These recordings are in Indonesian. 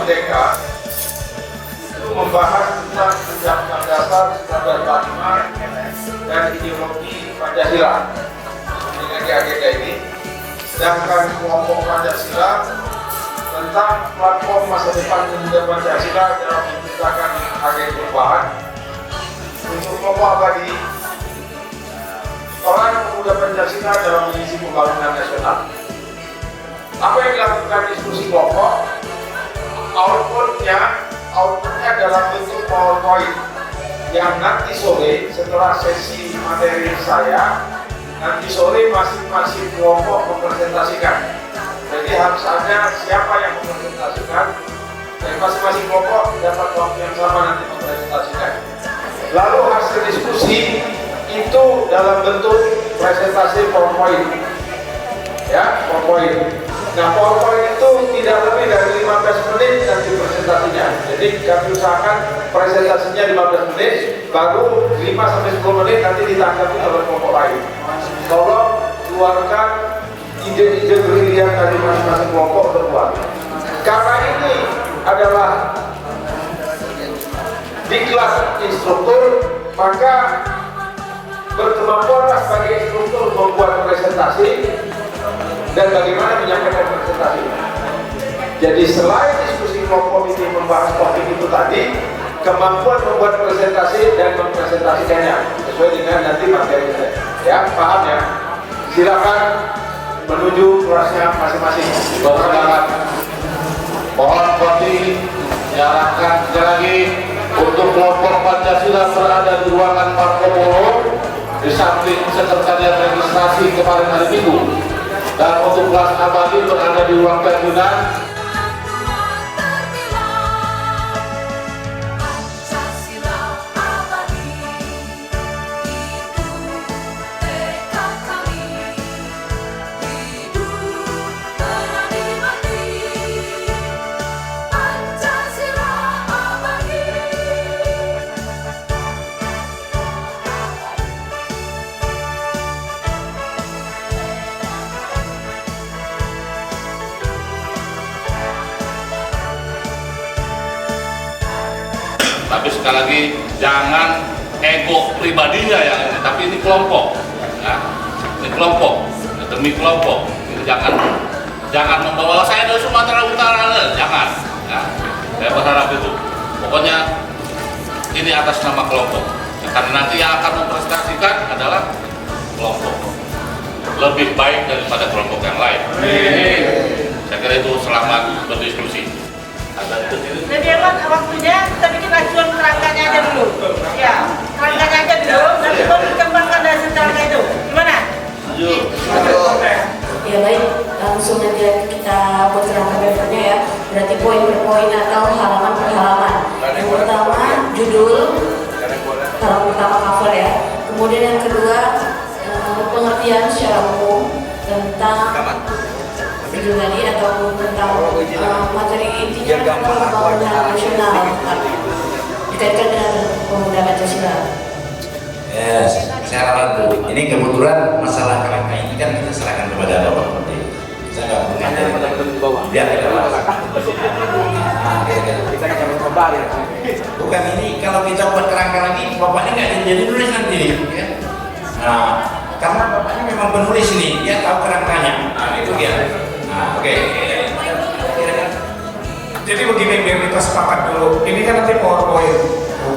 Merdeka itu membahas tentang Undang-Undang Dasar 1945 dan ideologi Pancasila. Ini agenda ini. Sedangkan kelompok Pancasila tentang platform masa depan pemuda Pancasila dalam menciptakan agenda perubahan. Untuk kelompok abadi, peran pemuda Pancasila dalam mengisi pembangunan nasional. Apa yang dilakukan diskusi kelompok? Outputnya dalam bentuk PowerPoint yang nanti sore setelah sesi materi saya, nanti sore masing-masing kelompok mempresentasikan. Jadi harus ada siapa yang mempresentasikan dan masing-masing kelompok dapat waktu yang sama nanti mempresentasikan. Lalu hasil diskusi itu dalam bentuk presentasi PowerPoint, ya PowerPoint. Nah, PowerPoint itu tidak lebih dari 15 menit nanti presentasinya. Jadi kami usahakan presentasinya 15 menit, baru 5-10 menit nanti ditanggapi oleh kelompok lain. Tolong keluarkan ide-ide brilian dari masing-masing kelompok keluar. Karena ini adalah diklat instruktur, maka berkemampuanlah sebagai instruktur membuat presentasi dan bagaimana menyampaikan presentasi. Jadi selain diskusi kelompok ini membahas topik itu tadi, kemampuan membuat presentasi dan mempresentasikannya sesuai dengan nanti materi saya. Ya, paham ya? Silakan menuju kelasnya masing-masing. Bersemangat. Mohon kopi diarahkan sekali lagi untuk kelompok Pancasila berada di ruangan Marco Polo di samping sekretariat registrasi kemarin hari Minggu. Dan untuk kelas abadi berada di ruang pimpinan. Tapi sekali lagi jangan ego pribadinya yang ini, tapi ini kelompok, ya. Ini kelompok, demi kelompok. Ini jangan membawa saya dari Sumatera Utara, jangan. Ya. Saya berharap itu. Pokoknya ini atas nama kelompok. Ya, karena nanti yang akan mempresentasikan adalah kelompok. Lebih baik daripada kelompok yang lain. Saya kira itu selamat berdiskusi. Jadi emang waktunya kita bikin acuan kerangkanya aja dulu. Ya, kerangkanya aja dulu, nanti baru dikembangkan dari kerangka itu. Gimana? Ya baik, langsung aja kita buat kerangka papernya ya. Berarti poin per poin atau halaman per halaman. Yang pertama judul, halaman pertama cover ya. Kemudian yang kedua pengertian secara umum tentang video tadi atau tentang materi intinya tentang pembangunan nasional dikaitkan dengan pemuda Pancasila. Yes, saya bantu. Ini kebetulan masalah kerangka ini kan kita serahkan kepada Bapak Menteri. Saya nggak punya dari bawah. Biar kita bahas. Kita akan kembali. Bukan ini kalau kita buat kerangka lagi, bapaknya nggak jadi nulis nanti. Ya. Nah, karena bapaknya memang penulis ini, dia tahu kerangkanya. Nah, itu dia. Nah, oke. Jadi begini, biar kita sepakat dulu. Ini kan nanti PowerPoint.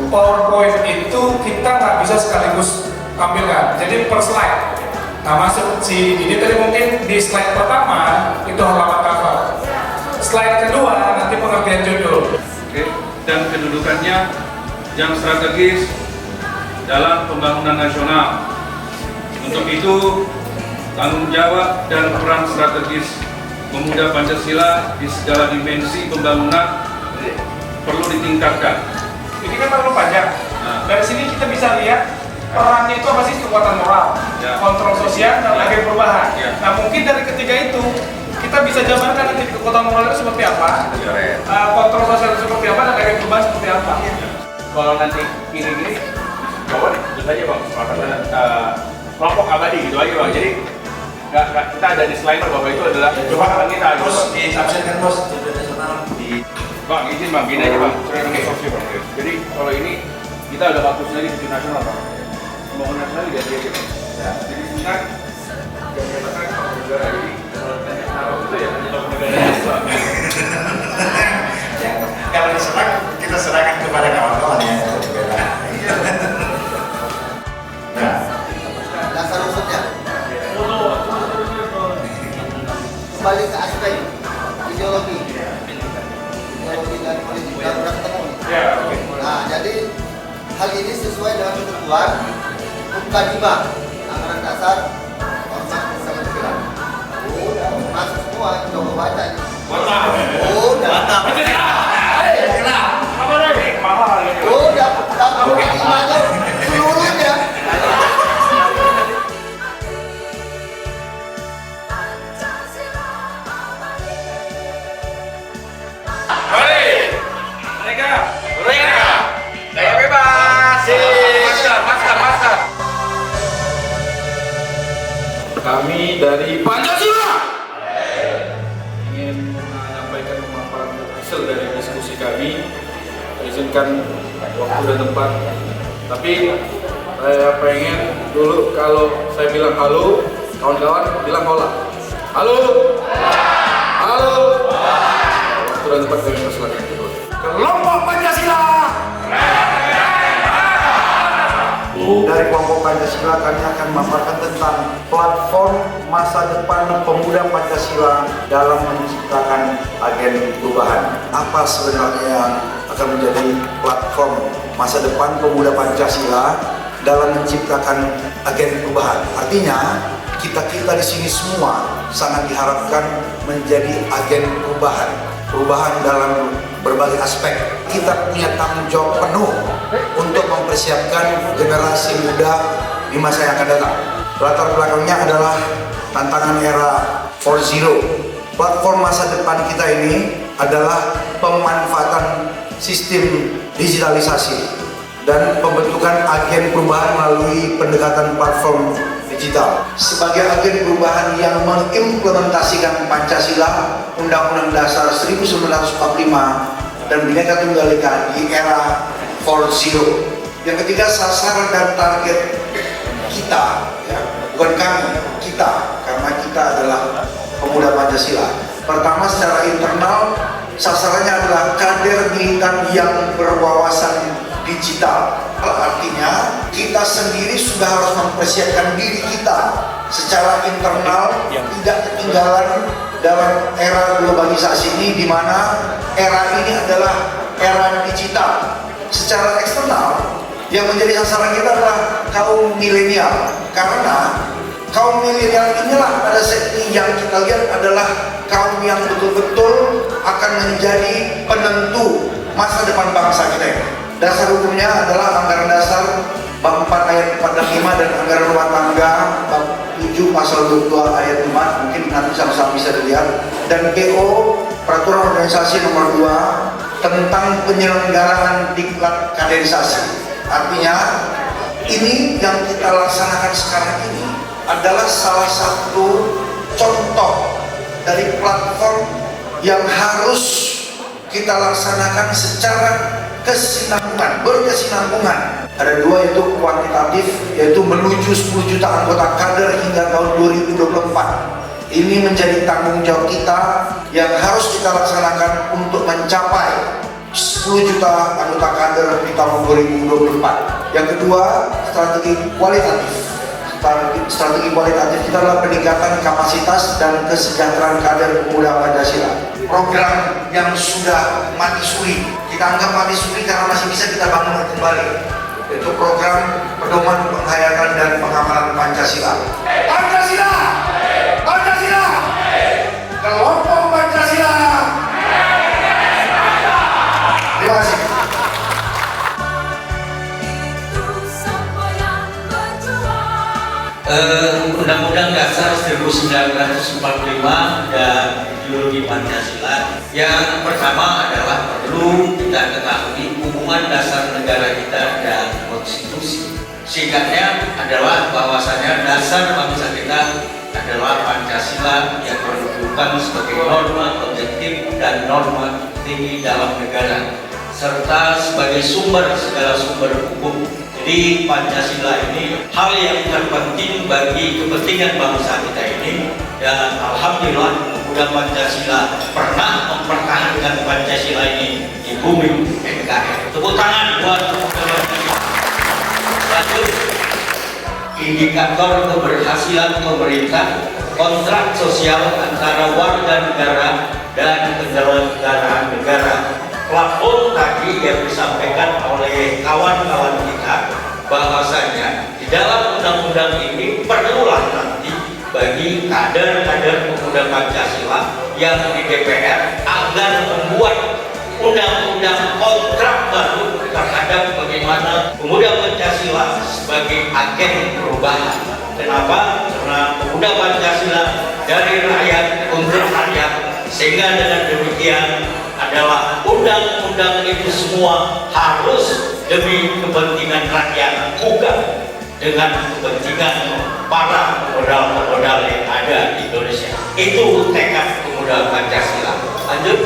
PowerPoint itu kita nggak bisa sekaligus tampilkan. Jadi per slide. Nah, masuk si ini tadi mungkin di slide pertama itu halaman cover. Slide kedua nanti pengertian judul. Oke. Dan kedudukannya yang strategis dalam pembangunan nasional. Untuk itu tanggung jawab dan peran strategis pemuda Pancasila di segala dimensi pembangunan perlu ditingkatkan. Ini kan terlalu panjang. Nah. Dari sini kita bisa lihat perannya itu apa sih? Kekuatan moral, Ya. kontrol sosial, dan agen perubahan. Ya. Nah, mungkin dari ketiga itu kita bisa jabarkan nanti kekuatan moral itu seperti apa, kontrol sosial itu seperti apa, dan agen perubahan seperti apa. Kalau nanti gini-gini, bawa itu saja bang, kelompok abadi gitu aja bang. Jadi nggak kita ada disclaimer bahwa itu adalah Coba kita bos ditafsirkan bos di Bang, izin bang, gini aja bang, jadi kalau ini kita udah bagus lagi di nasional bang, pembangunan nasional lihat dia gitu. Jadi sebenarnya yang menyatakan kalau negara ini kalau itu ya kalau negara Kalau diserang, kita serahkan kepada kawan-kawan ya. Nah, dasar usulnya kembali ke aspek ideologi dan politik dan udah ketemu. Nah, jadi hal ini sesuai dengan ketentuan Hukum 5 Anggaran Dasar Ormas Bersama Negara. Udah masuk semua, coba baca ini. Udah. Udah, seluruhnya. Saya bebas. Masker. Kami dari Pancasila ingin menyampaikan memaparkan hasil dari diskusi kami. Izinkan waktu dan tempat. Tapi saya pengen dulu kalau saya bilang halo, kawan-kawan bilang hola. Halo. Halo. Waktu dan tempat kami persilakan. Kelompok Pancasila. Dari kelompok Pancasila kami akan memaparkan tentang platform masa depan pemuda Pancasila dalam menciptakan agen perubahan. Apa sebenarnya yang akan menjadi platform masa depan pemuda Pancasila dalam menciptakan agen perubahan? Artinya kita di sini semua sangat diharapkan menjadi agen perubahan dalam berbagai aspek. Kita punya tanggung jawab penuh untuk mempersiapkan generasi muda di masa yang akan datang. Latar belakangnya adalah tantangan era 4.0. Platform masa depan kita ini adalah pemanfaatan sistem digitalisasi dan pembentukan agen perubahan melalui pendekatan platform digital. Sebagai agen perubahan yang mengimplementasikan Pancasila, Undang-Undang Dasar 1945 dan Bhinneka Tunggal Ika di era 4.0. Yang ketiga, sasaran dan target kita, ya, bukan kami, kita, karena kita adalah pemuda Pancasila. Pertama, secara internal, sasarannya adalah kader militan yang berwawasan digital. Artinya, kita sendiri sudah harus mempersiapkan diri kita secara internal, tidak ketinggalan dalam era globalisasi ini, di mana era ini adalah era digital. Secara eksternal, yang menjadi sasaran kita adalah kaum milenial, karena kaum milenial inilah pada saat ini yang kita lihat adalah kaum yang betul-betul akan menjadi penentu masa depan bangsa kita ini. Dasar hukumnya adalah Anggaran Dasar Bab 4 ayat 4 dan 5 dan Anggaran Rumah Tangga Bab 7 pasal 22 ayat 5, mungkin nanti sama-sama bisa dilihat, dan PO Peraturan Organisasi nomor 2 tentang penyelenggaraan diklat kaderisasi. Artinya ini yang kita laksanakan sekarang ini adalah salah satu contoh dari platform yang harus kita laksanakan secara berkesinambungan. Ada dua, yaitu kuantitatif, yaitu menuju 10 juta anggota kader hingga tahun 2024. Ini menjadi tanggung jawab kita yang harus kita laksanakan untuk mencapai 10 juta anggota kader di tahun 2024. Yang kedua, strategi kualitatif. Strategi kualitatif kita adalah peningkatan kapasitas dan kesejahteraan kader pemuda Pancasila. Program yang sudah mati suri, kita anggap mati suri karena masih bisa kita bangun kembali, yaitu program pedoman penghayatan dan pengamalan Pancasila. Pancasila! Pancasila! Kelompok Pancasila! Terima kasih. Undang-Undang Dasar 1945 dan ideologi Pancasila. Yang pertama adalah perlu kita ketahui hubungan dasar negara kita dan konstitusi. Singkatnya adalah bahwasanya dasar bangsa kita adalah Pancasila yang berdasarkan sebagai norma objektif dan norma tertinggi dalam negara serta sebagai sumber segala sumber hukum. Jadi Pancasila ini hal yang terpenting bagi kepentingan bangsa kita ini, dan alhamdulillah pemuda Pancasila pernah mempertahankan Pancasila ini di bumi NKRI. Tepuk tangan buat pemuda Pancasila. Lanjut, indikator keberhasilan pemerintah, kontrak sosial antara warga negara dan penyelenggaraan negara. Plafon tadi yang disampaikan oleh kawan-kawan kita, bahwasanya di dalam undang-undang ini perlulah nanti bagi kader-kader pemuda Pancasila yang di DPR agar membuat undang-undang kontrak baru terhadap bagaimana pemuda Pancasila sebagai agen perubahan. Kenapa? Karena pemuda Pancasila dari rakyat untuk rakyat, sehingga dengan demikian adalah undang-undang itu semua harus demi kepentingan rakyat, bukan dengan kepentingan para pemodal-pemodal yang ada di Indonesia. Itu tekad pemuda Pancasila. Lanjut,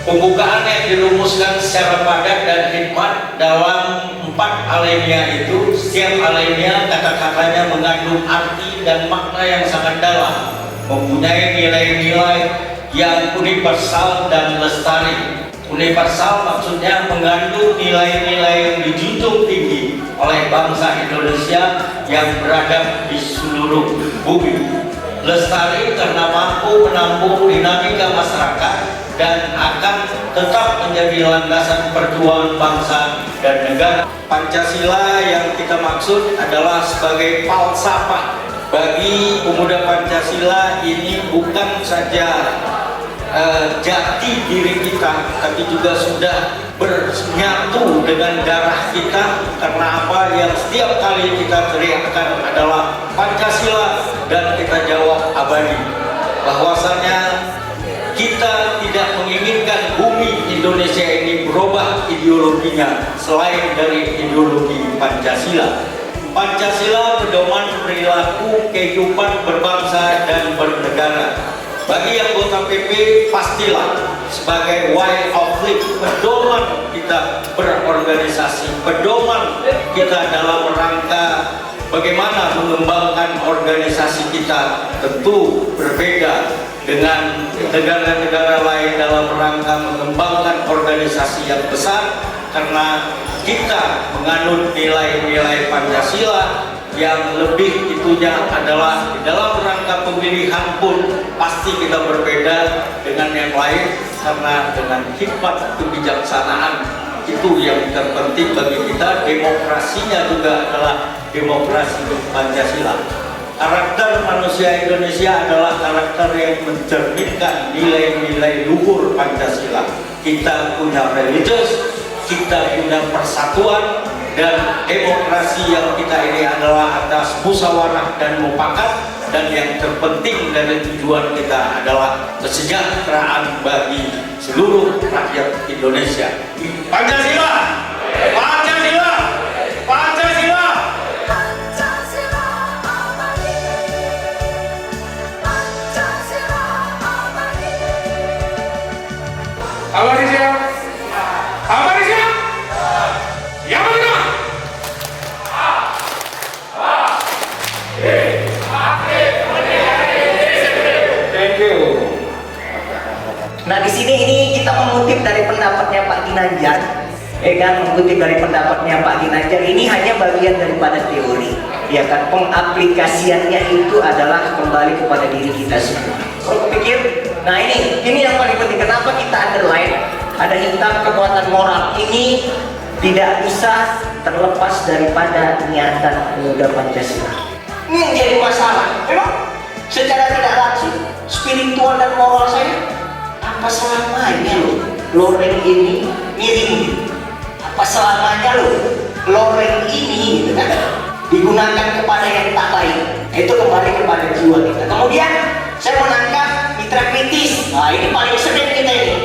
pembukaan yang dirumuskan secara padat dan hikmat dalam 4 alinea itu, setiap alinea kata-katanya mengandung arti dan makna yang sangat dalam, mempunyai nilai-nilai yang universal dan lestari. Universal maksudnya mengandung nilai-nilai yang dijunjung tinggi oleh bangsa Indonesia yang berada di seluruh bumi. Lestari karena mampu menampung dinamika masyarakat dan akan tetap menjadi landasan perjuangan bangsa dan negara. Pancasila yang kita maksud adalah sebagai falsafah bagi pemuda Pancasila. Ini bukan saja jati diri kita, tapi juga sudah bernyatu dengan darah kita. Karena apa yang setiap kali kita teriakkan adalah Pancasila, dan kita jawab abadi. Bahwasanya kita tidak menginginkan bumi Indonesia ini berubah ideologinya selain dari ideologi Pancasila. Pancasila pedoman perilaku kehidupan berbangsa dan bernegara. Bagi anggota PP, pastilah sebagai way of life, pedoman kita berorganisasi, pedoman kita dalam rangka bagaimana mengembangkan organisasi kita tentu berbeda dengan negara-negara lain dalam rangka mengembangkan organisasi yang besar, karena kita menganut nilai-nilai Pancasila yang lebih itunya adalah di dalam rangka pemilihan pun pasti kita berbeda dengan yang lain, karena dengan hikmat kebijaksanaan itu yang terpenting bagi kita. Demokrasinya juga adalah demokrasi Pancasila. Karakter manusia Indonesia adalah karakter yang mencerminkan nilai-nilai luhur Pancasila. Kita punya religius, kita punya persatuan, dan demokrasi yang kita ini adalah atas musyawarah dan mufakat, dan yang terpenting dari tujuan kita adalah kesejahteraan bagi seluruh rakyat Indonesia. Pancasila! Pancasila! Pancasila! Abadi siap? Abadi siap? Yang mana? Thank you. Nah, di sini ini kita mengutip dari pendapatnya Pak Ginanjar, mengutip dari pendapatnya Pak Ginanjar. Ini hanya bagian daripada teori, ya kan? Pengaplikasiannya itu adalah kembali kepada diri kita semua. Kalau pikir, nah ini yang paling penting. Kenapa kita underline ada hitam kekuatan moral ini tidak bisa terlepas daripada niatan pemuda Pancasila. Ini yang jadi masalah. Memang secara tidak langsung spiritual dan moral saya apa selamanya loreng ini miring, apa selamanya loreng ini gitu kan digunakan kepada yang tak baik. Itu kembali kepada jiwa kita. Kemudian saya menangkap mitra kritis. Nah, ini paling sering kita ini.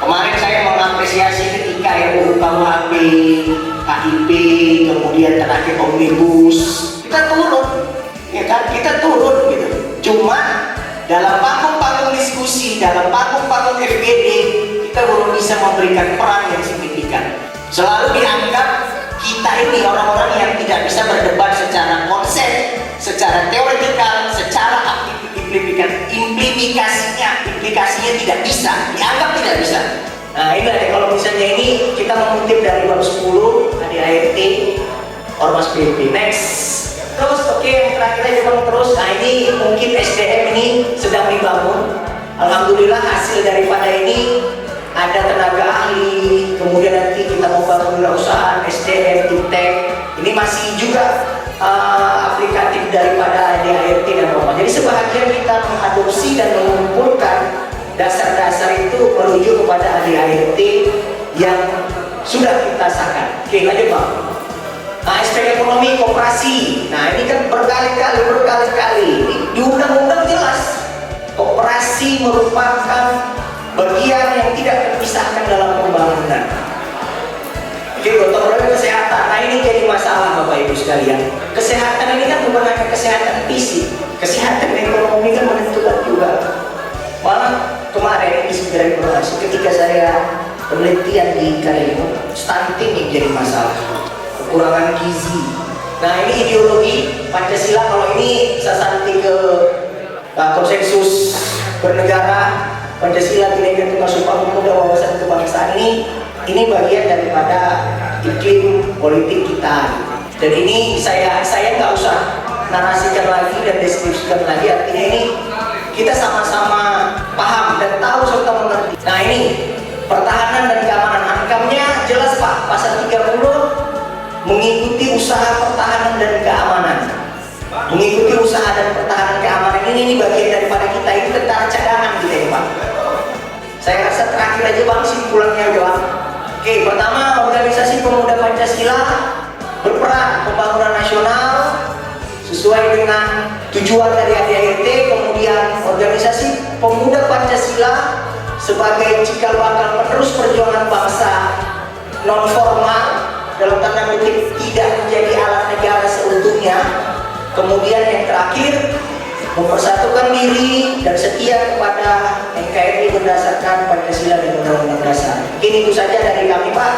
Kemarin saya mengapresiasi ketika RUU KUHP, KIP, kemudian terakhir omnibus, kita turun, ya kan? Kita turun gitu. Cuma dalam panggung-panggung diskusi diskusi dalam panggung-panggung FGD, kita belum bisa memberikan peran yang signifikan. Selalu dianggap kita ini orang-orang yang tidak bisa berdebat secara konsep, secara teoretikal, secara implikasinya tidak bisa, dianggap tidak bisa. Nah ini kalau misalnya ini kita mengutip dari bab 10 ADART Ormas BNP. Next. Terus oke, yang terakhir aja bang terus. Nah ini mungkin SDM ini sedang dibangun. Alhamdulillah hasil daripada ini ada tenaga ahli, kemudian nanti kita mau bangun wirausahaan, SDM, Fintech. Ini masih juga aplikatif daripada ADART dan Ormas. Jadi sebahagian kita mengadopsi dan mengumpulkan dasar-dasar itu menuju kepada ADART yang sudah kita sahkan. Oke, lanjut bang. Nah, aspek ekonomi koperasi. Nah, ini kan berkali-kali ini di undang-undang jelas koperasi merupakan bagian yang tidak terpisahkan dalam pembangunan. Oke, gotong royong kesehatan. Nah, ini jadi masalah Bapak Ibu sekalian. Kesehatan ini kan bukan hanya kesehatan fisik, kesehatan ekonomi kan menentukan juga. Malah kemarin di Sembilan Informasi ketika saya penelitian di Kalimantan, stunting yang jadi masalah, kekurangan gizi. Nah ini ideologi Pancasila, kalau ini sasanti ke konsensus bernegara, Pancasila Bhinneka Tunggal Ika Pemuda Wawasan Kebangsaan ini bagian daripada iklim politik kita. Dan ini saya nggak usah narasikan lagi dan deskripsikan lagi, artinya ini kita sama-sama paham dan tahu serta mengerti. Nah ini pertahanan dan keamanan, ankamnya jelas Pak, pasal 30 mengikuti usaha pertahanan dan keamanan. Mengikuti usaha dan pertahanan keamanan ini bagian daripada kita, itu tentara cadangan kita ya Pak. Saya rasa terakhir aja Bang, simpulannya doang. Oke, pertama organisasi pemuda Pancasila berperan pembangunan nasional sesuai dengan tujuan dari ADART. Kemudian organisasi pemuda Pancasila sebagai cikal bakal penerus perjuangan bangsa non formal, dalam tanda kutip tidak menjadi alat negara seutuhnya. Kemudian yang terakhir, mempersatukan diri dan setia kepada NKRI berdasarkan Pancasila dan Undang-Undang Dasar. Mungkin itu saja dari kami Pak.